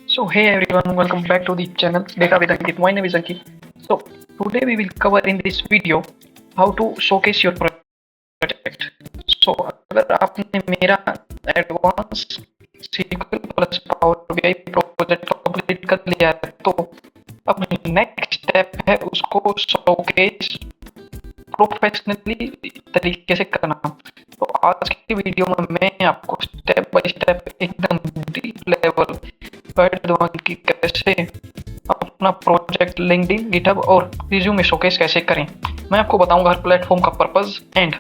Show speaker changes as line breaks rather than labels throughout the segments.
So hey everyone, welcome back to the channel Data with Ankit. My name is Ankit. So today we will cover in this video how to showcase your project. So अगर आपने मेरा advance SQL plus power BI project complete कर लिया है तो अब next step है उसको शोकेस प्रोफेशनली तरीके से करना। तो आज की वीडियो में मैं आपको स्टेप बाय स्टेप एकदम डीप लेवल गाइड दूंगा कि कैसे अपना प्रोजेक्ट लिंक्डइन, गिटहब और रिज्यूम में शोकेस कैसे करें। मैं आपको बताऊंगा हर प्लेटफॉर्म का purpose and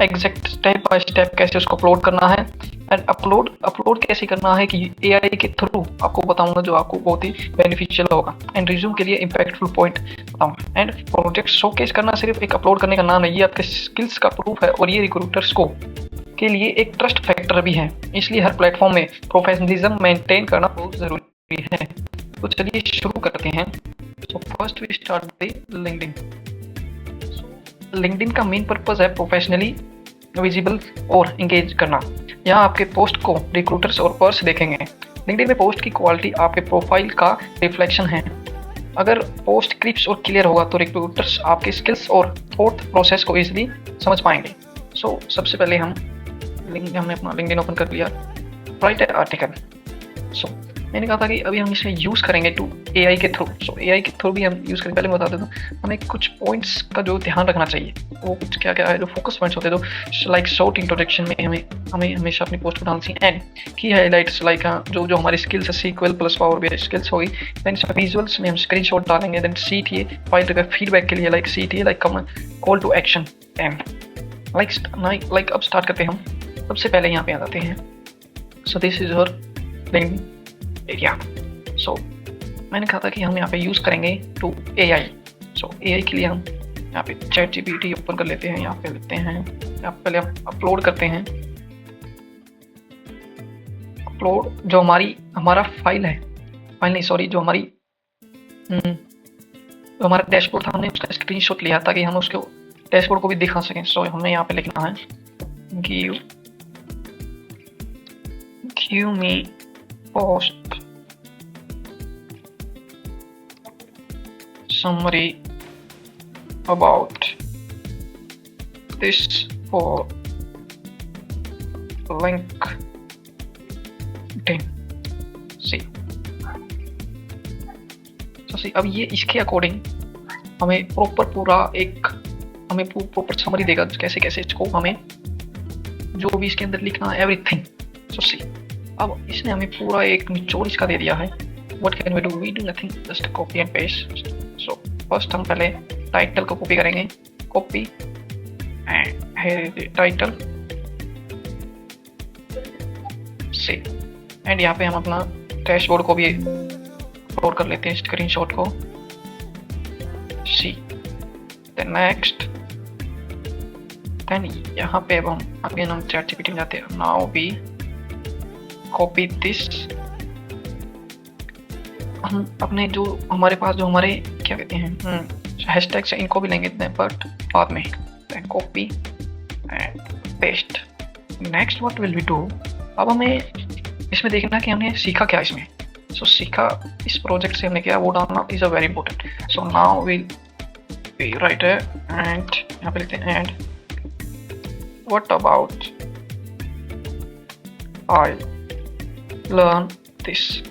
exact step by step कैसे उसको अपलोड करना है एंड अपलोड कैसे करना है कि एआई के थ्रू आपको बताऊंगा जो आपको बहुत ही बेनिफिशियल होगा। एंड रिज्यूम के लिए इंपैक्टफुल पॉइंट बताऊंगा। एंड प्रोजेक्ट शोकेस करना सिर्फ एक अपलोड करने का नाम है, ये आपके स्किल्स का प्रूफ है और ये रिक्रूटर्स को के लिए एक ट्रस्ट फैक्टर भी है। इसलिए हर प्लेटफॉर्म में प्रोफेशनलिज्म मेंटेन करना बहुत ज़रूरी है। तो चलिए शुरू करते हैं। So first we start with LinkedIn. LinkedIn का मेन पर्पस है प्रोफेशनली विजिबल और इंगेज करना। यहाँ आपके पोस्ट को रिक्रूटर्स और पर्स देखेंगे। लिंक्डइन में पोस्ट की क्वालिटी आपके प्रोफाइल का रिफ्लेक्शन है। अगर पोस्ट क्रिस्प और क्लियर होगा तो रिक्रूटर्स आपके स्किल्स और थॉट प्रोसेस को इजीली समझ पाएंगे। सो सबसे पहले हमने अपना लिंक्डइन ओपन कर लिया। राइट है आर्टिकल। सो मैंने कहा था कि अभी हम इसे यूज़ करेंगे टू एआई के थ्रू। सो एआई के थ्रू भी हम यूज़ करेंगे। पहले मैं बता देता हूँ हमें कुछ पॉइंट्स का जो ध्यान रखना चाहिए। वो कुछ क्या क्या है जो फोकस पॉइंट्स होते हैं, तो लाइक शॉर्ट इंट्रोडक्शन में हमें हमेशा अपनी पोस्ट को डालनी चाहिए। एंड की हाईलाइट्स लाइक जो हमारी स्किल्स है SQL plus power BI skills होगी। देन विजुअल्स में हम स्क्रीनशॉट डालेंगे। देन CTA फाइल फीडबैक के लिए like CTA like call to action. And like अब स्टार्ट करते हैं हम। सबसे पहले यहाँ पे आ जाते हैं। So this is your LinkedIn area. So मैंने कहा था कि हम यहाँ पे यूज़ करेंगे टू AI। सो AI के लिए हम यहाँ पे ChatGPT ओपन कर लेते हैं। यहाँ पे लेते हैं, यहाँ पे पहले हम अपलोड करते हैं। अपलोड जो हमारा फाइल है, फाइल नहीं सॉरी, जो हमारा डैशबोर्ड था, हमने उसका स्क्रीनशॉट लिया ताकि हम उसको डैशबोर्ड को भी दिखा सकें। सो हमें यहाँ पे लिखना है give me post summary about this for LinkedIn। सी अब ये इसके अकॉर्डिंग हमें प्रॉपर समरी देगा कैसे कैसे इसको हमें जो भी इसके अंदर लिखना है एवरीथिंग। सो सी अब इसने हमें पूरा एक निचोड़ इसका दे दिया है। What can we do? We do nothing, just copy and paste. So first हम पहले टाइटल को कॉपी करेंगे। कॉपी एंड here टाइटल से एंड यहाँ पे हम अपना डैशबोर्ड को भी अपलोड कर लेते हैं, स्क्रीनशॉट को। सी देन नेक्स्ट, देन यहाँ पे अब हम अगेन हम ChatGPT में जाते हैं। Now we copy this. हम अपने जो हमारे पास जो हमारे क्या कहते हैं हैशटैग्स हैं इनको भी लेंगे बट बाद में। Copy and paste. Next what will we do, अब हमें इसमें देखना कि हमने सीखा क्या इसमें। सो सीखा इस प्रोजेक्ट से हमने क्या वो डालना is a very important. So now will write है एंड यहाँ पे लिखते हैं and what about I learn this.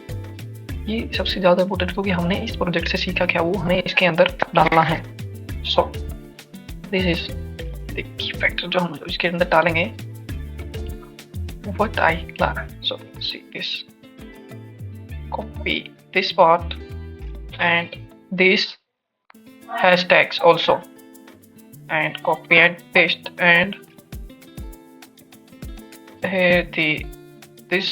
ये सबसे ज़्यादा इम्पोर्टेंट क्योंकि हमने इस प्रोजेक्ट से सीखा क्या वो हमें इसके अंदर डालना है। सो this is the key factor जो हम इसके अंदर डालेंगे। What I learn. So see this, copy this part and this hashtags also and copy and paste and here this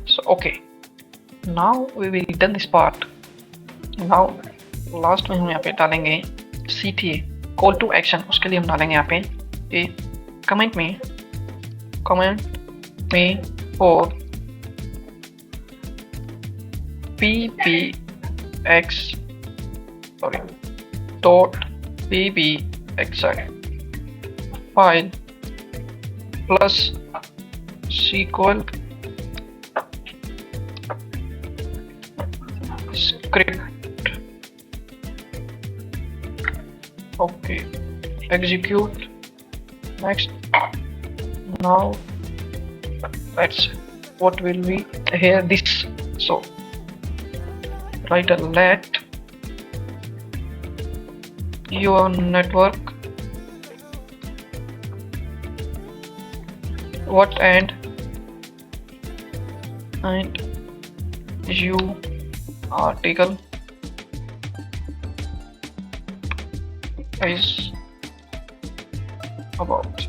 so okay, now we will done this part. now last में हम यहाँ पे डालेंगे CTA call to action। उसके लिए हम डालेंगे यहाँ पे कमेंट में और pbx file plus SQL script. Okay, execute. Next. Now let's what will be here this. So write a let your network what and you article is about.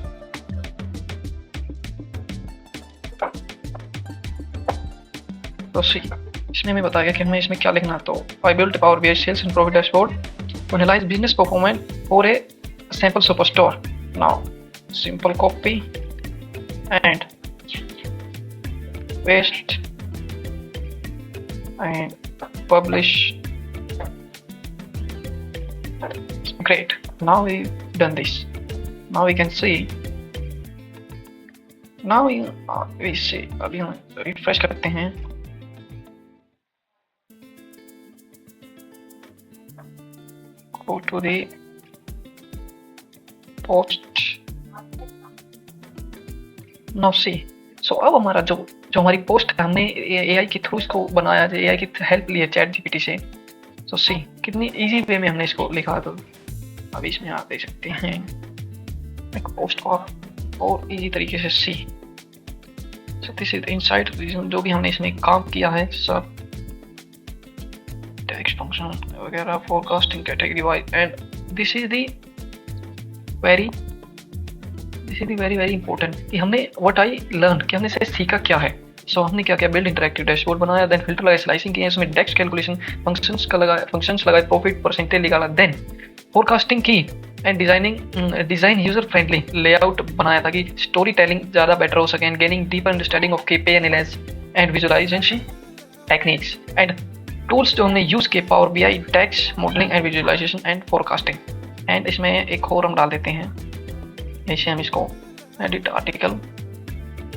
तो सी इसमें हमें बताया कि हमें इसमें क्या लिखना है। तो I built Power BI sales and profit dashboard to analyze business performance for a sample superstore. Now simple copy and paste and publish. Great. Now we've done this. Now we can see. Now we see. अभी हम refresh करते हैं। Go to the post. Now see. So अब हमारा जो हमारी post है हमने AI के थ्रू इसको बनाया, AI की हेल्प ली है चैट जीपीटी से। So see कितनी इजी वे में हमने इसको लिखा। तो अभी इसमें आप देख सकते हैं एक पोस्ट को आप और इजी तरीके से सी। So this is इनसाइड जो भी हमने इसमें काम किया है सब टेक्स्ट फंक्शन वगैरह forecasting category wise and this is the very very important कि हमने व्हाट आई लर्न कि हमने से सीखा क्या है। सो हमने क्या किया, बिल्ड इंटरैक्टिव डैशबोर्ड बनाया, देन फिल्टर लगाया, स्लाइसिंग किया, इसमें डेक्स कैलकुलेशन फंक्शंस लगाए, प्रॉफिट परसेंटेज निकाला, देन फोरकास्टिंग की and design user friendly layout बनाया ताकि स्टोरी टेलिंग ज़्यादा बेटर हो सके and gaining deeper understanding of KPI analysis and visualisation techniques and tools जो हमने यूज़ किए power BI text modelling and visualisation and forecasting. And इसमें एक और हम डाल देते हैं, ऐसे हम इसको एडिट आर्टिकल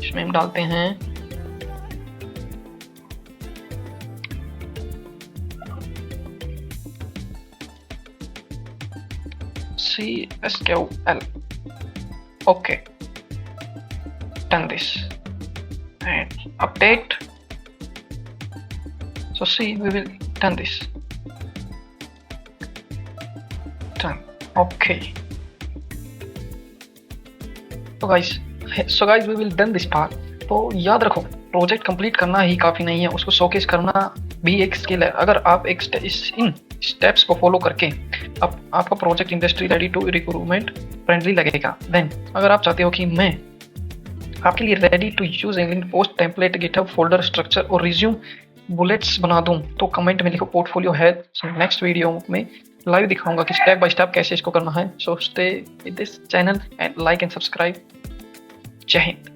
इसमें हम डालते हैं SQL. Okay, done this and update. So see, we will done this. Done. Okay. So guys, we will done this part. तो याद रखो प्रोजेक्ट कंप्लीट करना ही काफ़ी नहीं है, उसको शोकेस करना भी एक स्किल है। अगर आप इन स्टेप्स को फॉलो करके आपका project industry ready to recruitment friendly लगेगा। देन अगर आप चाहते हो कि मैं आपके लिए ready to use LinkedIn post template GitHub folder structure और रिज्यूम बुलेट्स बना दूं तो कमेंट में लिखो पोर्टफोलियो है। नेक्स्ट वीडियो में लाइव दिखाऊंगा कि स्टेप बाय स्टेप कैसे इसको करना है। So stay with this channel and like and subscribe. जय हिंद।